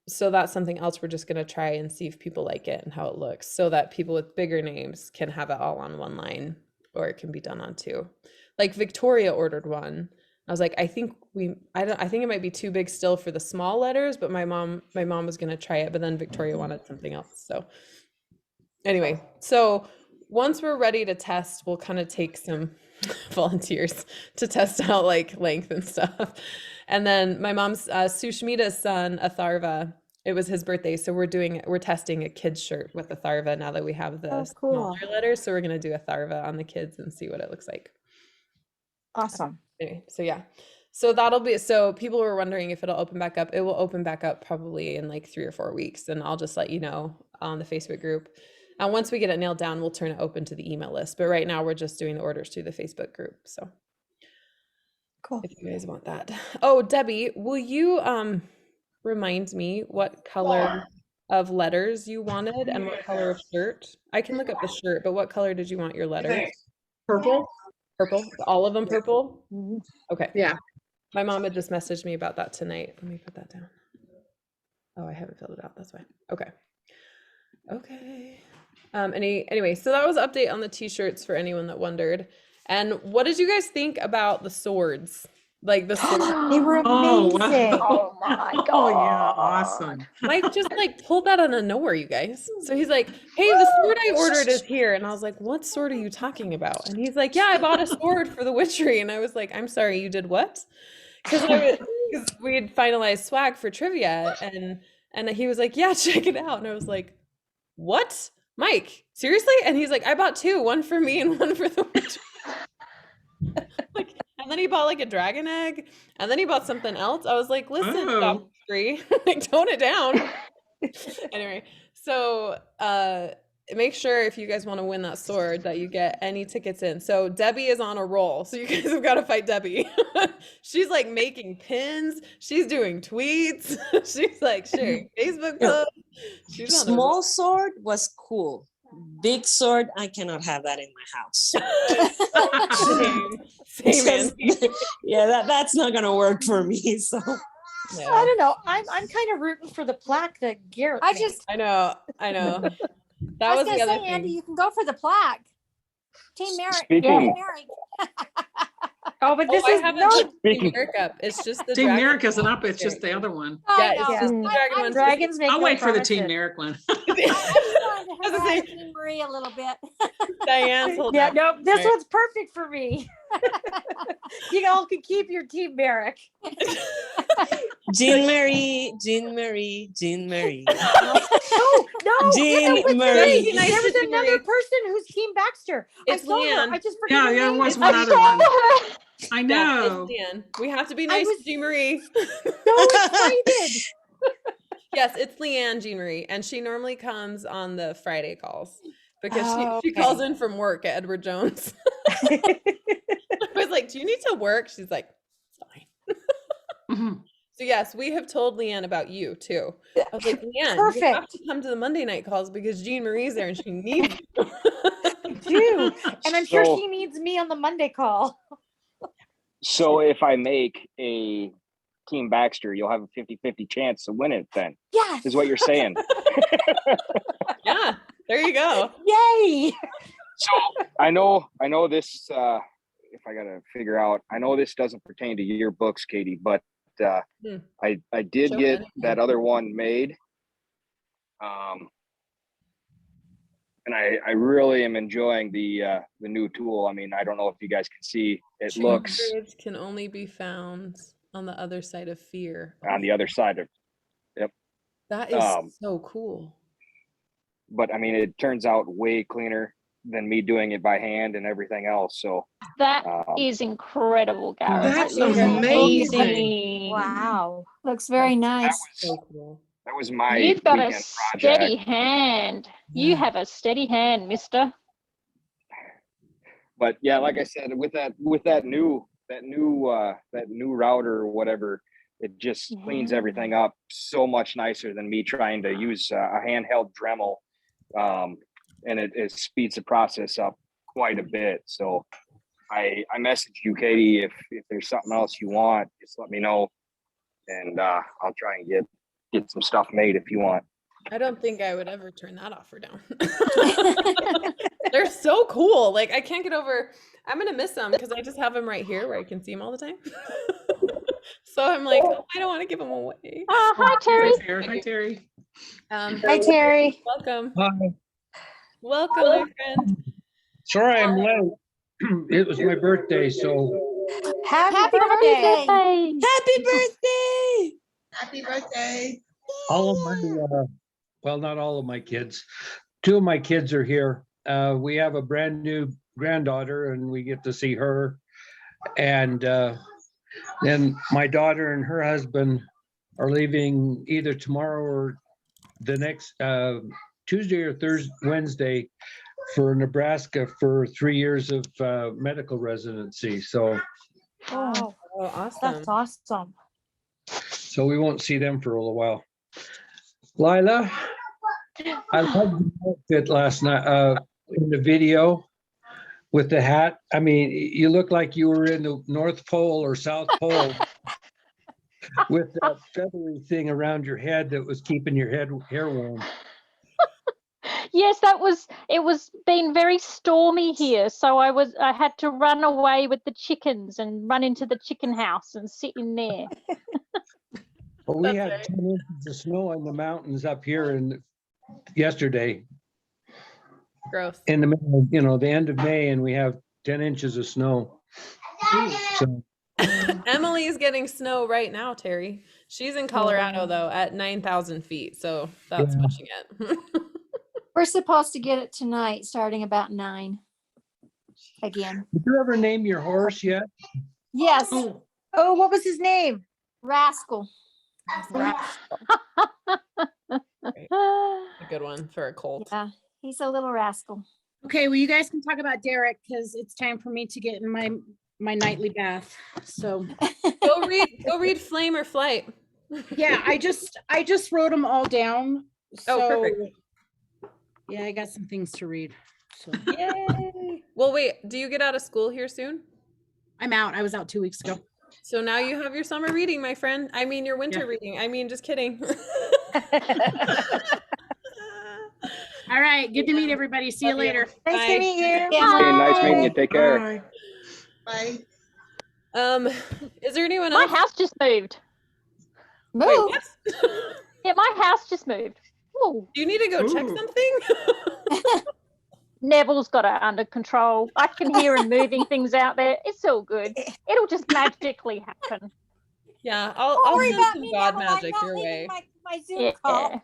So that's something else we're just going to try and see if people like it and how it looks, so that people with bigger names can have it all on one line, or it can be done on 2. Like Victoria ordered one. I was like, I think it might be too big still for the small letters, but my mom was going to try it, but then Victoria wanted something else. So anyway, so once we're ready to test, we'll kind of take some volunteers to test out like length and stuff. And then my mom's Sushmita's son, Atharva, it was his birthday. So we're testing a kid's shirt with Atharva now that we have the smaller letters. So we're going to do Atharva on the kids and see what it looks like. Awesome. Anyway, so yeah. So people were wondering if it'll open back up. It will open back up probably in like 3 or 4 weeks. And I'll just let you know on the Facebook group. And once we get it nailed down, we'll turn it open to the email list. But right now we're just doing the orders through the Facebook group. So cool. If you guys want that. Oh, Debbie, will you remind me what color of letters you wanted and what color of shirt? I can look up the shirt, but what color did you want your letters? Purple. Purple? All of them purple? Okay. Yeah. My mom had just messaged me about that tonight. Let me put that down. Oh, I haven't filled it out. That's why. Okay. Okay. Anyway, so that was an update on the t-shirts for anyone that wondered. And what did you guys think about the swords? Like the swords? They were amazing. Oh, Oh my god. Oh yeah, awesome. Mike just like pulled that out of nowhere, you guys. So he's like, hey, the sword I ordered is here. And I was like, what sword are you talking about? And he's like, yeah, I bought a sword for the witchery. And I was like, I'm sorry, you did what? Because we had finalized swag for trivia. And he was like, yeah, check it out. And I was like, what? Mike, seriously? And he's like, I bought 2, one for me and one for the witch. And then he bought like a dragon egg, and then he bought something else. I was like, listen, Dr. Free, like tone it down. Anyway, so make sure if you guys want to win that sword that you get any tickets in. So Debbie is on a roll. So you guys have got to fight Debbie. She's like making pins. She's doing tweets. She's like sharing Facebook posts. She's on Small sword was cool. Big sword, I cannot have that in my house. Same. Yeah, that's not gonna work for me. So I don't know. I'm kind of rooting for the plaque that Garrett. I know. That was the other thing. Andy, you can go for the plaque. Team Merrick. Speaking- Oh, but this I is haven't no. put Team Merrick up. It's just the Team dragon. Merrick isn't up, it's just the other one. Yeah, it's just the dragon one. Dragons make I'll no wait for the promises. Team Merrick one. I just wanted to harass Team Marie a little bit. Diane's holding Yeah, up. no, this Right. one's perfect for me. You all can keep your Team Merrick. Jean Marie. No, Jean it was Marie. me. Nice There was to meet another you. person who's Team Baxter. It's I saw Leanne. her. I just forgot. Yeah, her there name. was I one other saw one. her. I Yeah, know. it's Leanne. We have to be nice was to Jean Marie. So excited. Yes, it's Leanne Jean Marie, and she normally comes on the Friday calls because Oh, she okay. calls in from work at Edward Jones. I was like, "Do you need to work?" She's like, "It's fine." Mhm. So yes, we have told Leanne about you too. I was like, Leanne, you have Perfect. to come to the Monday night calls because Jean Marie's there and she needs you. Too. And I'm sure So- she needs me on the Monday call. So if I make a Team Baxter, you'll have a 50-50 chance to win it then, Yes. is what you're saying. Yeah, there you go. Yay. So I know this, if I gotta figure out, I know this doesn't pertain to your books, Katie, but I did Show get it. that other one made, And I really am enjoying the new tool. I mean, I don't know if you guys can see, it looks Courage can only be found on the other side of fear. on the other side of, yep. That is so cool. But I mean, it turns out way cleaner than me doing it by hand and everything else. So That is incredible, Gareth. That's It looks amazing. Wow. Looks very nice. So cool. that was my You've got a weekend steady project. hand. You have a steady hand, mister. But yeah, like I said, with that new router or whatever, it just cleans everything up so much nicer than me trying to use a handheld Dremel. And it speeds the process up quite a bit. So I message you, Katie, if there's something else you want, just let me know, and I'll try and get some stuff made if you want. I don't think I would ever turn that offer down. They're so cool. Like, I can't get over, I'm going to miss them because I just have them right here where I can see them all the time. So I'm like, oh, I don't want to give them away. Oh, hi, Terry. Hi, Terry. Hi, Terry. Welcome. Hi. Welcome, my friend. Sorry I'm late. It was my birthday, so Happy birthday. Happy birthday! Happy birthday. all of my, well, not all of my kids, 2 of my kids are here. We have a brand new granddaughter and we get to see her. And then my daughter and her husband are leaving either tomorrow or the next Tuesday or Wednesday for Nebraska for 3 years of medical residency. So Oh, awesome. that's awesome. so we won't see them for a little while. Lila, I loved the outfit last night in the video with the hat. I mean, you look like you were in the North Pole or South Pole with that feathery thing around your head that was keeping your hair warm. Yes, it was been very stormy here. So I had to run away with the chickens and run into the chicken house and sit in there. Well, we had 10 inches of snow in the mountains up here yesterday. Gross. In the middle, the end of May, and we have 10 inches of snow. So, Emily is getting snow right now, Terry. She's in Colorado, though, at 9,000 feet. So that's pushing it. We're supposed to get it tonight, starting about 9 again. did you ever name your horse yet? Yes, Oh, what was his name? Rascal. A good one for a colt. Yeah, he's a little rascal. Okay, well, you guys can talk about Derek because it's time for me to get in my nightly bath. So Go read Flame or Flight. yeah, I just wrote them all down. Oh, So, perfect. yeah, I got some things to read. So Yay. Well, wait, do you get out of school here soon? I'm out. I was out 2 weeks ago. So now you have your summer reading, my friend. I mean, your winter reading. I mean, just kidding. All right, good to meet everybody. See you later. Nice Bye. to meet you. Okay, nice meeting you. Take care. Bye. Is there anyone My else? house just moved. Move. Wait, what? Yeah, my house just moved. Ooh, Do you need to go check Ooh. something? Neville's got it under control. I can hear him moving things out there. It's all good. It'll just magically happen. Yeah, I'll Don't worry send about some me, God Neville. I'm magic not your leaving way. my Zoom Yeah. call.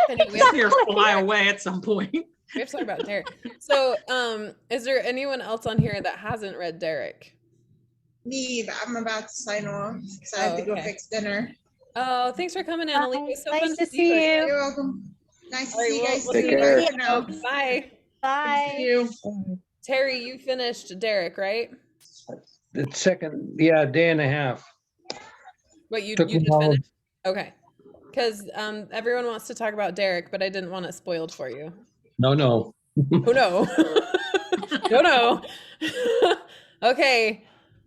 Penny, we have You're fly away at some point. we have to talk about Derek. So, is there anyone else on here that hasn't read Derek? Me, but I'm about to sign off because I have to go okay. fix dinner. Oh, thanks for coming, Annalie. It was so Nice fun to see you. You're welcome. Nice to All right, see you guys. we'll Take see you care. guys now. Bye. Bye. You. Terry, you finished Derek, right? The second, day and a half. What you Took me just all- finished? Okay. Because everyone wants to talk about Derek, but I didn't want it spoiled for you. No. Oh no. Oh no. Okay.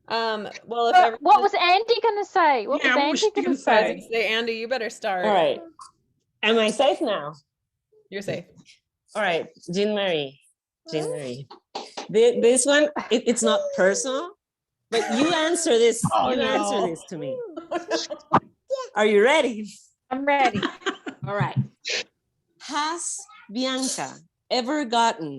Well, if What everyone was Andy going to say? What Yeah, what was was Andy she going to gonna say? say, Andy, you better start. All right. Am I safe now? You're safe. All right, Jean Marie. This one, it's not personal, but you answer this. Oh, you no. answer this to me. Are you ready? I'm ready. All right. Has Bianca ever gotten